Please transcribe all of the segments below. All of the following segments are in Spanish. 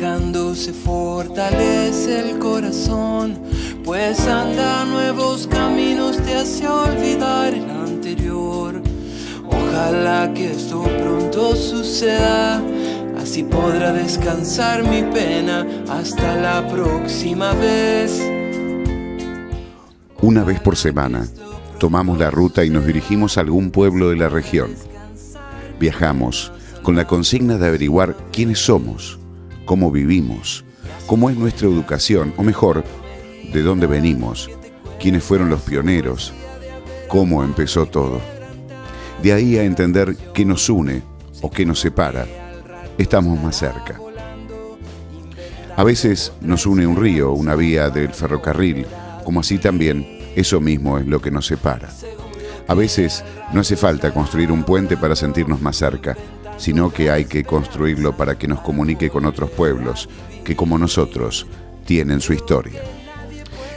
viajando se fortalece el corazón, pues andar nuevos caminos te hace olvidar el anterior. Ojalá que esto pronto suceda, así podrá descansar mi pena. Hasta la próxima vez. Una vez por semana, tomamos la ruta y nos dirigimos a algún pueblo de la región. Viajamos con la consigna de averiguar quiénes somos, cómo vivimos, cómo es nuestra educación, o mejor, de dónde venimos, quiénes fueron los pioneros, cómo empezó todo. De ahí a entender qué nos une o qué nos separa, estamos más cerca. A veces nos une un río, una vía del ferrocarril, como así también eso mismo es lo que nos separa. A veces no hace falta construir un puente para sentirnos más cerca, sino que hay que construirlo para que nos comunique con otros pueblos que, como nosotros, tienen su historia.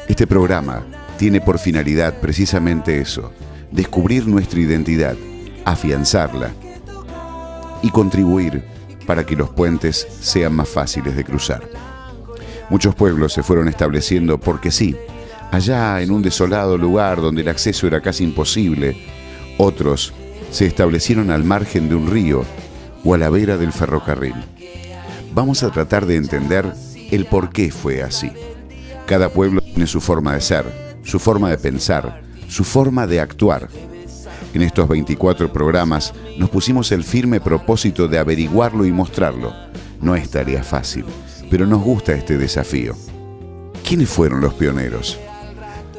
Este programa tiene por finalidad precisamente eso: descubrir nuestra identidad, afianzarla y contribuir para que los puentes sean más fáciles de cruzar. Muchos pueblos se fueron estableciendo porque sí, allá en un desolado lugar donde el acceso era casi imposible. Otros se establecieron al margen de un río o a la vera del ferrocarril. Vamos a tratar de entender el por qué fue así. Cada pueblo tiene su forma de ser, su forma de pensar, su forma de actuar. En estos 24 programas nos pusimos el firme propósito de averiguarlo y mostrarlo. No es tarea fácil, pero nos gusta este desafío. ¿Quiénes fueron los pioneros?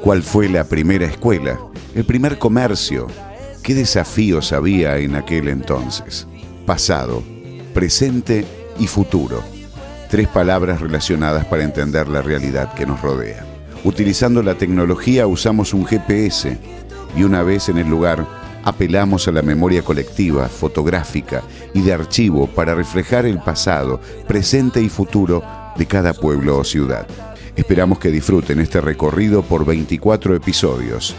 ¿Cuál fue la primera escuela? ¿El primer comercio? ¿Qué desafíos había en aquel entonces? Pasado, presente y futuro. 3 palabras relacionadas para entender la realidad que nos rodea. Utilizando la tecnología usamos un GPS y una vez en el lugar apelamos a la memoria colectiva, fotográfica y de archivo para reflejar el pasado, presente y futuro de cada pueblo o ciudad. Esperamos que disfruten este recorrido por 24 episodios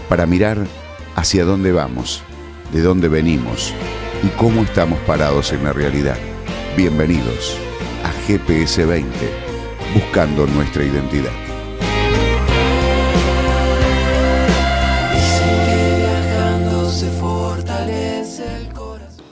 para mirar hacia dónde vamos, de dónde venimos y cómo estamos parados en la realidad. Bienvenidos a GPS 20, buscando nuestra identidad.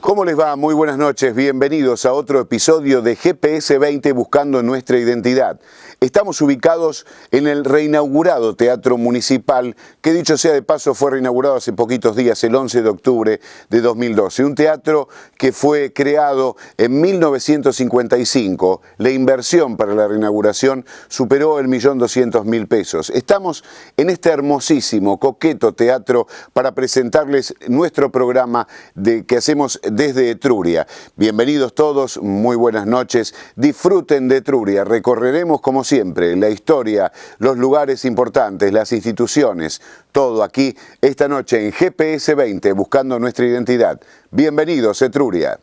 ¿Cómo les va? Muy buenas noches, bienvenidos a otro episodio de GPS 20 Buscando Nuestra Identidad. Estamos ubicados en el reinaugurado Teatro Municipal, que dicho sea de paso fue reinaugurado hace poquitos días, el 11 de octubre de 2012. Un teatro que fue creado en 1955. La inversión para la reinauguración superó el 1.200.000 pesos. Estamos en este hermosísimo, coqueto teatro para presentarles nuestro programa que hacemos desde Etruria. Bienvenidos todos, muy buenas noches. Disfruten de Etruria. Recorreremos como siempre la historia, los lugares importantes, las instituciones, todo aquí esta noche en GPS 20, buscando nuestra identidad. Bienvenidos, Etruria.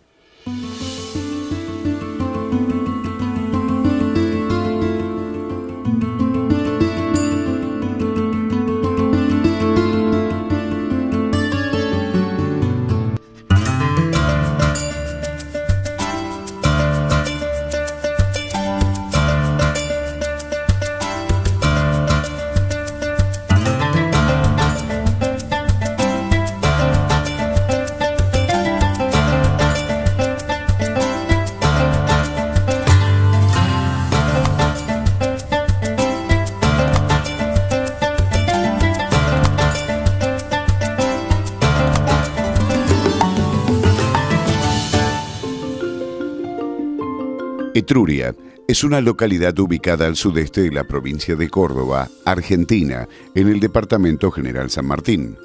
Etruria es una localidad ubicada al sudeste de la provincia de Córdoba, Argentina, en el departamento General San Martín.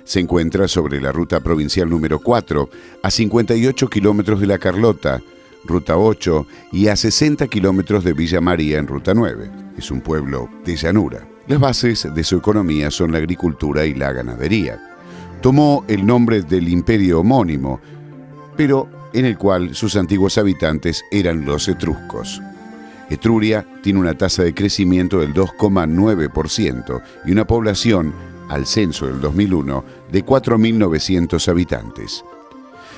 Se encuentra sobre la ruta provincial número 4, a 58 kilómetros de La Carlota, ruta 8, y a 60 kilómetros de Villa María en ruta 9. Es un pueblo de llanura. Las bases de su economía son la agricultura y la ganadería. Tomó el nombre del imperio homónimo, pero en el cual sus antiguos habitantes eran los etruscos. Etruria tiene una tasa de crecimiento del 2,9% y una población, al censo del 2001, de 4.900 habitantes.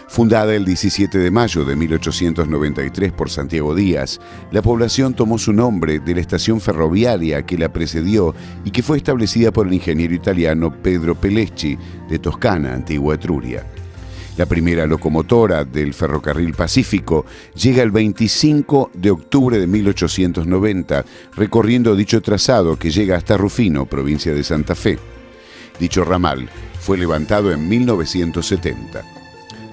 Fundada el 17 de mayo de 1893 por Santiago Díaz, la población tomó su nombre de la estación ferroviaria que la precedió y que fue establecida por el ingeniero italiano Pedro Pellecci de Toscana, antigua Etruria. La primera locomotora del ferrocarril Pacífico llega el 25 de octubre de 1890, recorriendo dicho trazado que llega hasta Rufino, provincia de Santa Fe. Dicho ramal fue levantado en 1970.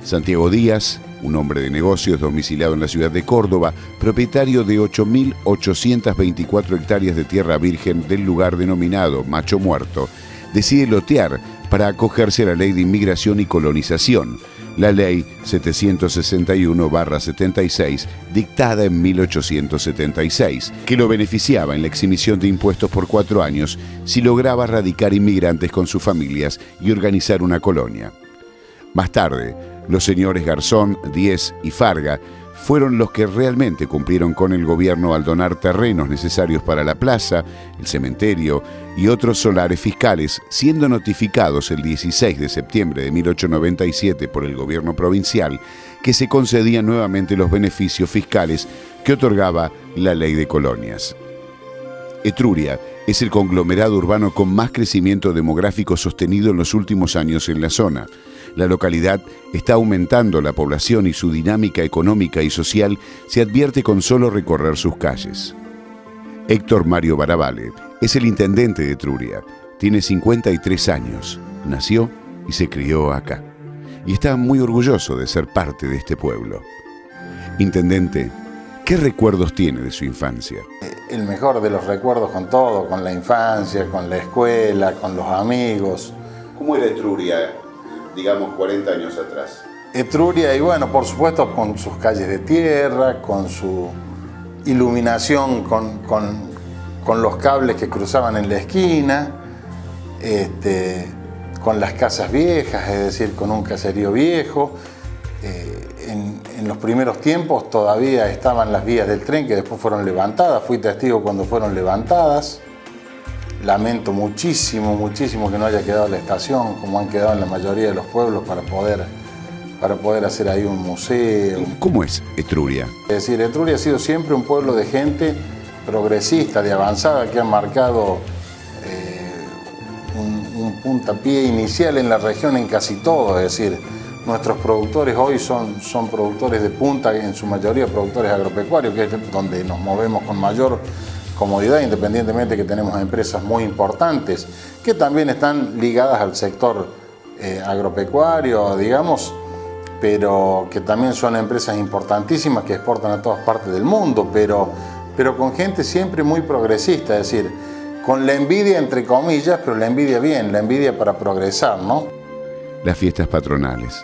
Santiago Díaz, un hombre de negocios domiciliado en la ciudad de Córdoba, propietario de 8.824 hectáreas de tierra virgen del lugar denominado Macho Muerto, decide lotear para acogerse a la Ley de Inmigración y Colonización, la Ley 761/76, dictada en 1876, que lo beneficiaba en la exhibición de impuestos por 4 años si lograba radicar inmigrantes con sus familias y organizar una colonia. Más tarde, los señores Garzón, Díez y Farga fueron los que realmente cumplieron con el gobierno al donar terrenos necesarios para la plaza, el cementerio y otros solares fiscales, siendo notificados el 16 de septiembre de 1897 por el gobierno provincial que se concedían nuevamente los beneficios fiscales que otorgaba la Ley de Colonias. Etruria es el conglomerado urbano con más crecimiento demográfico sostenido en los últimos años en la zona. La localidad está aumentando la población y su dinámica económica y social se advierte con solo recorrer sus calles. Héctor Mario Baravale es el intendente de Etruria. Tiene 53 años, nació y se crió acá. Y está muy orgulloso de ser parte de este pueblo. Intendente, ¿qué recuerdos tiene de su infancia? El mejor de los recuerdos con todo, con la infancia, con la escuela, con los amigos. ¿Cómo era Etruria, digamos, 40 años atrás? Etruria, y bueno, por supuesto, con sus calles de tierra, con su iluminación, con los cables que cruzaban en la esquina, con las casas viejas, es decir, con un caserío viejo. En los primeros tiempos todavía estaban las vías del tren que después fueron levantadas. Fui testigo cuando fueron levantadas. Lamento muchísimo que no haya quedado la estación, como han quedado en la mayoría de los pueblos, para poder hacer ahí un museo. ¿Cómo es Etruria? Es decir, Etruria ha sido siempre un pueblo de gente progresista, de avanzada, que ha marcado un puntapié inicial en la región en casi todo. Es decir, nuestros productores hoy son productores de punta, en su mayoría productores agropecuarios, que es donde nos movemos con mayor comodidad, independientemente que tenemos empresas muy importantes que también están ligadas al sector agropecuario, digamos, pero que también son empresas importantísimas que exportan a todas partes del mundo, pero con gente siempre muy progresista, es decir, con la envidia entre comillas, pero la envidia bien, la envidia para progresar, ¿no? Las fiestas patronales.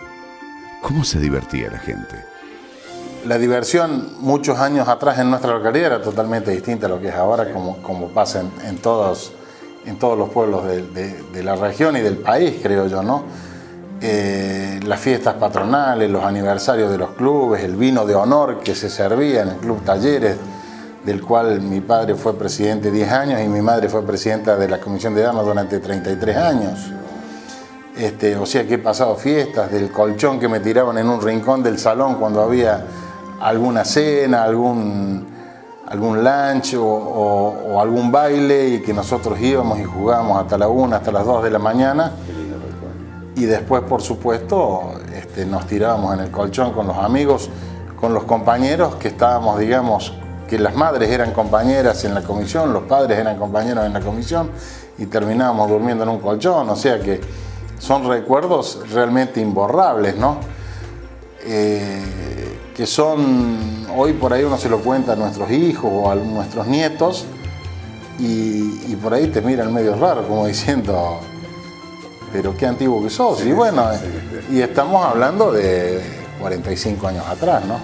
¿Cómo se divertía la gente? La diversión muchos años atrás en nuestra localidad era totalmente distinta a lo que es ahora, como pasa en todos los pueblos de la región y del país, creo yo, ¿no? Las fiestas patronales, los aniversarios de los clubes, el vino de honor que se servía en el Club Talleres, del cual mi padre fue presidente 10 años y mi madre fue presidenta de la Comisión de Damas durante 33 años. O sea que he pasado fiestas, del colchón que me tiraban en un rincón del salón cuando había alguna cena, algún lunch o algún baile, y que nosotros íbamos y jugábamos hasta la 1, hasta las 2 de la mañana. Y después, por supuesto, nos tirábamos en el colchón con los amigos, con los compañeros que estábamos, digamos, que las madres eran compañeras en la comisión, los padres eran compañeros en la comisión, y terminábamos durmiendo en un colchón. O sea que son recuerdos realmente imborrables, ¿no? Que son, hoy por ahí uno se lo cuenta a nuestros hijos o a nuestros nietos, y por ahí te miran medio raro, como diciendo, pero qué antiguo que sos. Y bueno, y estamos hablando de 45 años atrás, ¿no?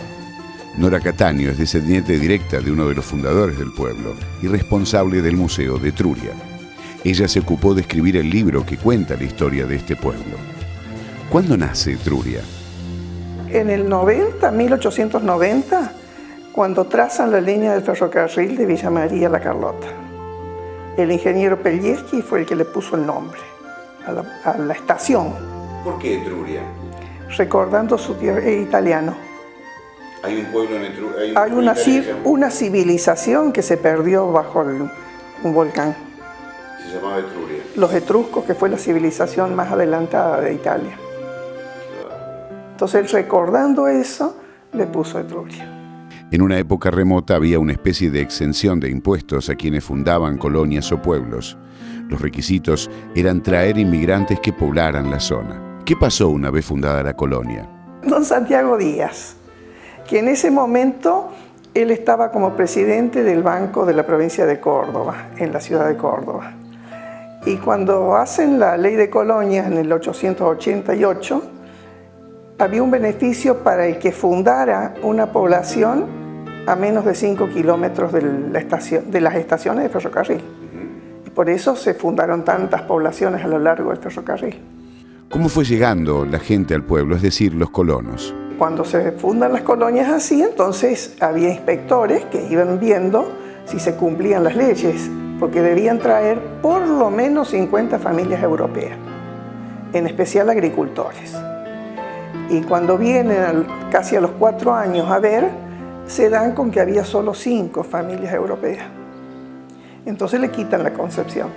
Nora Cataño es descendiente directa de uno de los fundadores del pueblo y responsable del Museo de Etruria. Ella se ocupó de escribir el libro que cuenta la historia de este pueblo. ¿Cuándo nace Etruria? En el 1890, cuando trazan la línea del ferrocarril de Villa María a La Carlota. El ingeniero Pellecci fue el que le puso el nombre a la estación. ¿Por qué Etruria? recordando su tierra italiano. Hay un pueblo en Etruria. Hay una civilización que se perdió bajo un volcán. Se llamaba Etruria. Los etruscos, que fue la civilización más adelantada de Italia. Entonces, recordando eso, le puso Etruria. En una época remota había una especie de exención de impuestos a quienes fundaban colonias o pueblos. Los requisitos eran traer inmigrantes que poblaran la zona. ¿Qué pasó una vez fundada la colonia? Don Santiago Díaz, que en ese momento él estaba como presidente del Banco de la provincia de Córdoba, en la ciudad de Córdoba. Y cuando hacen la ley de colonias en el 888, había un beneficio para el que fundara una población a menos de 5 kilómetros de las estaciones de ferrocarril. Y por eso se fundaron tantas poblaciones a lo largo del ferrocarril. ¿Cómo fue llegando la gente al pueblo, es decir, los colonos? Cuando se fundan las colonias así, entonces había inspectores que iban viendo si se cumplían las leyes, porque debían traer por lo menos 50 familias europeas, en especial agricultores. Y cuando vienen casi a los 4 años a ver, se dan con que había solo 5 familias europeas. Entonces le quitan la concepción.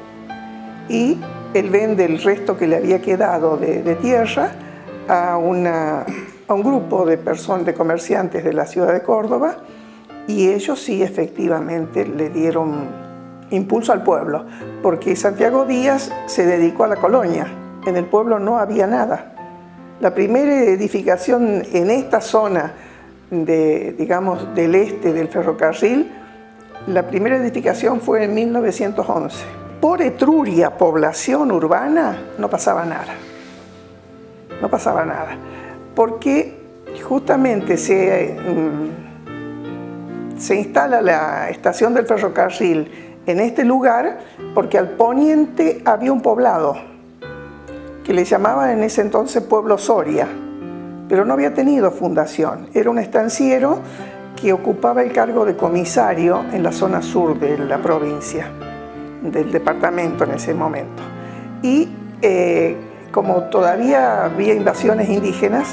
Y él vende el resto que le había quedado de tierra a un grupo de comerciantes de la ciudad de Córdoba, y ellos sí efectivamente le dieron impulso al pueblo, porque Santiago Díaz se dedicó a la colonia. En el pueblo no había nada. La primera edificación en esta zona del este del ferrocarril, la primera edificación fue en 1911. Por Etruria, población urbana, no pasaba nada. No pasaba nada. Porque justamente se instala la estación del ferrocarril en este lugar porque al poniente había un poblado que le llamaban en ese entonces Pueblo Soria, pero no había tenido fundación. Era un estanciero que ocupaba el cargo de comisario en la zona sur de la provincia, del departamento en ese momento. Y como todavía había invasiones indígenas,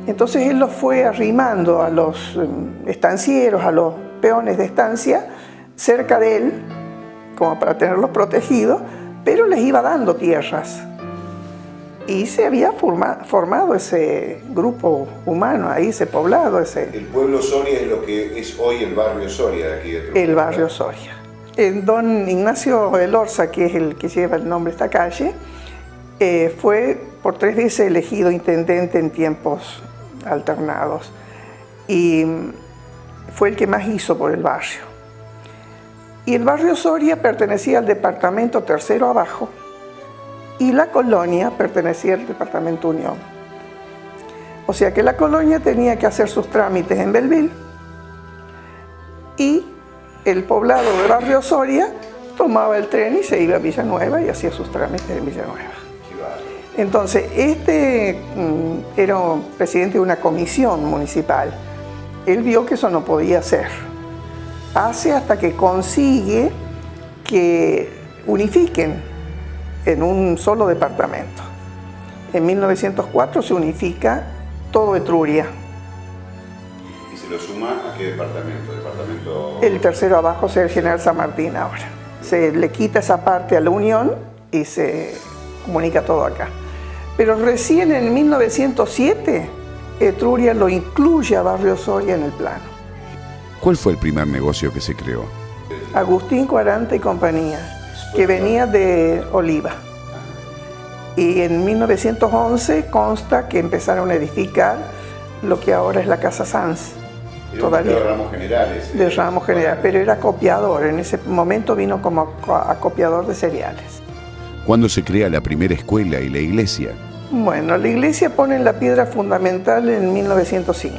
entonces él los fue arrimando a los estancieros, a los peones de estancia, cerca de él, como para tenerlos protegidos, pero les iba dando tierras. Y se había formado ese grupo humano ahí, ese poblado. El pueblo Soria es lo que es hoy el barrio Soria de aquí de Trujillo. El barrio Soria. Don Ignacio Elorza, que es el que lleva el nombre de esta calle, fue por 3 veces elegido intendente en tiempos alternados y fue el que más hizo por el barrio. Y el barrio Soria pertenecía al departamento Tercero Abajo y la colonia pertenecía al departamento Unión. O sea que la colonia tenía que hacer sus trámites en Belleville y el poblado del barrio Soria tomaba el tren y se iba a Villanueva y hacía sus trámites en Villanueva. Entonces, este era presidente de una comisión municipal. Él vio que eso no podía ser. Hace hasta que consigue que unifiquen en un solo departamento. En 1904 se unifica todo Etruria. ¿Y se lo suma a qué departamento? El Tercero Abajo, es el General San Martín ahora. Se le quita esa parte a la Unión y se comunica todo acá. Pero recién en 1907, Etruria lo incluye a Barrio Soria en el plano. ¿Cuál fue el primer negocio que se creó? Agustín Cuaranta y compañía, que venía de Oliva. Y en 1911 consta que empezaron a edificar lo que ahora es la Casa Sanz. Todavía de ramos generales. De ramos generales, pero era acopiador. En ese momento vino como acopiador de cereales. ¿Cuándo se crea la primera escuela y la iglesia? Bueno, la iglesia pone la piedra fundamental en 1905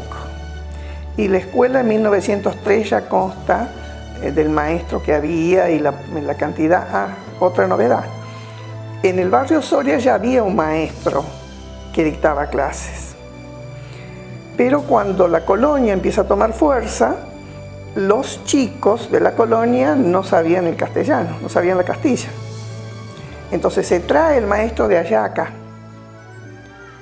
y la escuela en 1903 ya consta del maestro que había y la cantidad. Otra novedad, en el barrio Soria ya había un maestro que dictaba clases, pero cuando la colonia empieza a tomar fuerza, los chicos de la colonia no sabían el castellano, no sabían la Castilla. Entonces se trae el maestro de allá acá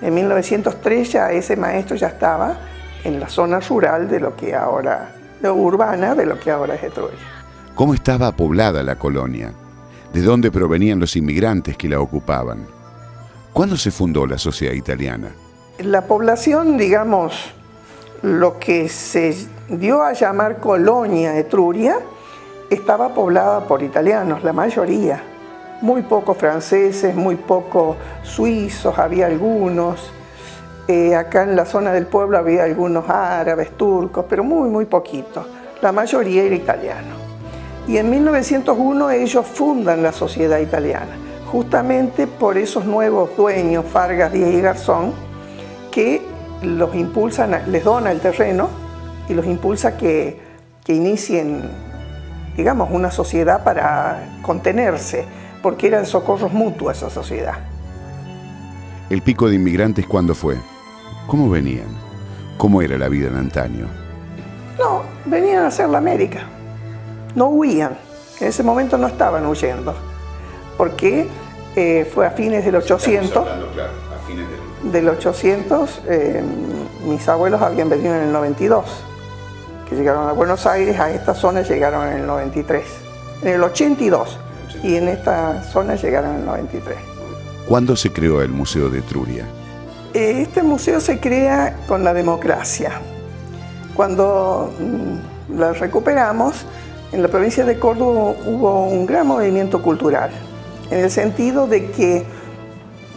En 1903 ya ese maestro ya estaba en la zona rural de lo que ahora, urbana de lo que ahora es Etruria. ¿Cómo estaba poblada la colonia? ¿De dónde provenían los inmigrantes que la ocupaban? ¿Cuándo se fundó la sociedad italiana? La población, digamos, lo que se dio a llamar Colonia Etruria, estaba poblada por italianos, la mayoría. Muy pocos franceses, muy pocos suizos, había algunos. Acá en la zona del pueblo había algunos árabes, turcos, pero muy poquitos. La mayoría era italiano. Y en 1901 ellos fundan la sociedad italiana, justamente por esos nuevos dueños, Fargas, Díaz y Garzón, que los impulsan, les dona el terreno y los impulsa que inicien, digamos, una sociedad para contenerse, porque era de socorros mutuos esa sociedad. ¿El pico de inmigrantes cuándo fue? ¿Cómo venían? ¿Cómo era la vida en antaño? No, venían a hacer la América. No huían. En ese momento no estaban huyendo. Porque fue a fines del 800. Estamos hablando, claro, a fines del 800, mis abuelos habían venido en el 92. Que llegaron a Buenos Aires, a esta zona llegaron en el 93. En el 82. Y en esta zona llegaron en el 93. ¿Cuándo se creó el Museo de Etruria? Este museo se crea con la democracia. Cuando la recuperamos, en la provincia de Córdoba hubo un gran movimiento cultural, en el sentido de que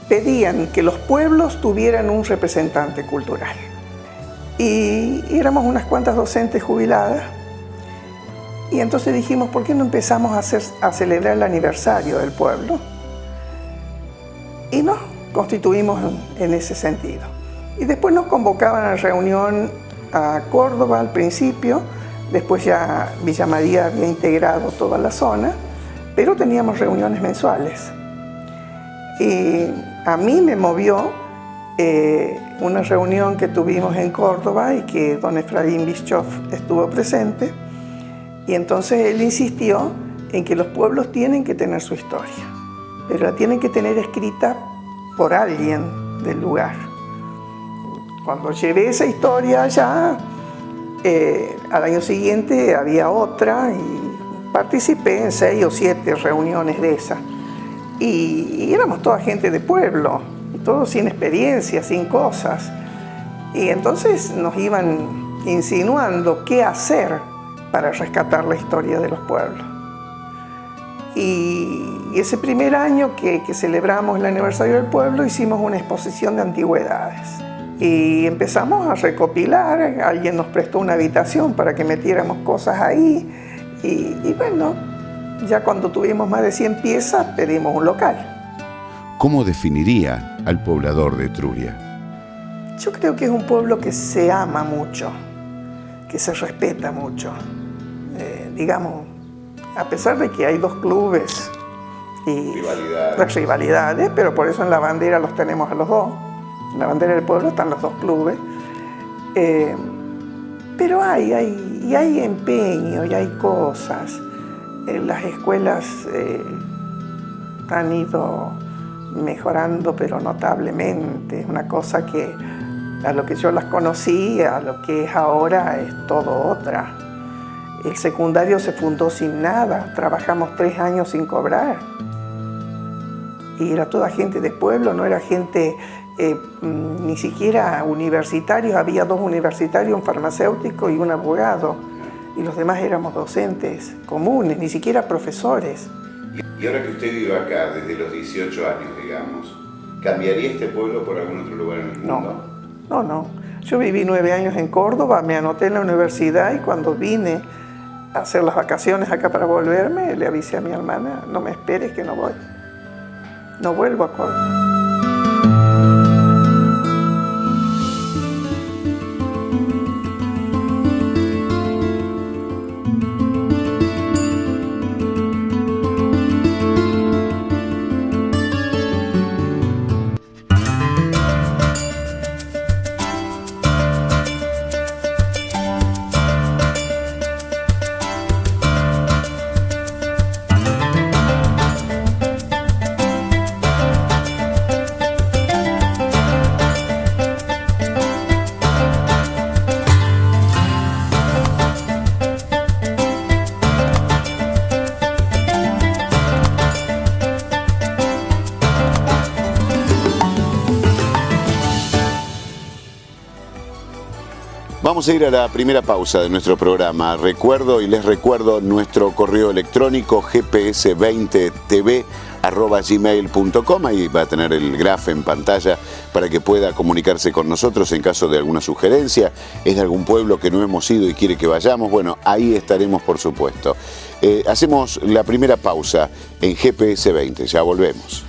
pedían que los pueblos tuvieran un representante cultural. Y éramos unas cuantas docentes jubiladas, y entonces dijimos, ¿por qué no empezamos a celebrar el aniversario del pueblo? Y nos constituimos en ese sentido. Y después nos convocaban a reunión a Córdoba al principio, después ya Villa María había integrado toda la zona, pero teníamos reuniones mensuales. Y a mí me movió una reunión que tuvimos en Córdoba y que don Efraín Bischoff estuvo presente, y entonces él insistió en que los pueblos tienen que tener su historia, pero la tienen que tener escrita por alguien del lugar. Cuando llevé esa historia allá, al año siguiente había otra y participé en 6 o 7 reuniones de esas. Y éramos toda gente de pueblo, todos sin experiencia, sin cosas. Y entonces nos iban insinuando qué hacer para rescatar la historia de los pueblos. Y ese primer año que celebramos el aniversario del pueblo, hicimos una exposición de antigüedades. Y empezamos a recopilar, alguien nos prestó una habitación para que metiéramos cosas ahí. Y bueno, ya cuando tuvimos más de 100 piezas, pedimos un local. ¿Cómo definiría al poblador de Etruria? Yo creo que es un pueblo que se ama mucho, que se respeta mucho. Digamos, a pesar de que hay 2 clubes y rivalidades, pero por eso en la bandera los tenemos a los 2. En la bandera del pueblo están los 2 clubes. Pero hay empeño y hay cosas. Las escuelas han ido mejorando, pero notablemente. Es una cosa que a lo que yo las conocí, a lo que es ahora, es todo otra. El secundario se fundó sin nada, trabajamos 3 años sin cobrar. Y era toda gente de pueblo, no era gente ni siquiera universitarios. Había 2 universitarios, un farmacéutico y un abogado. Y los demás éramos docentes comunes, ni siquiera profesores. Y ahora que usted vive acá desde los 18 años, digamos, ¿cambiaría este pueblo por algún otro lugar en el mundo? No. Yo viví 9 años en Córdoba, me anoté en la universidad y cuando vine a hacer las vacaciones acá para volverme, le avisé a mi hermana, no me esperes que no voy. No vuelvo a Córdoba. Vamos a ir a la primera pausa de nuestro programa. Les recuerdo nuestro correo electrónico gps20tv@gmail.com. Ahí va a tener el graf en pantalla para que pueda comunicarse con nosotros en caso de alguna sugerencia. ¿Es de algún pueblo que no hemos ido y quiere que vayamos? Bueno, ahí estaremos, por supuesto. Hacemos la primera pausa en GPS 20. Ya volvemos.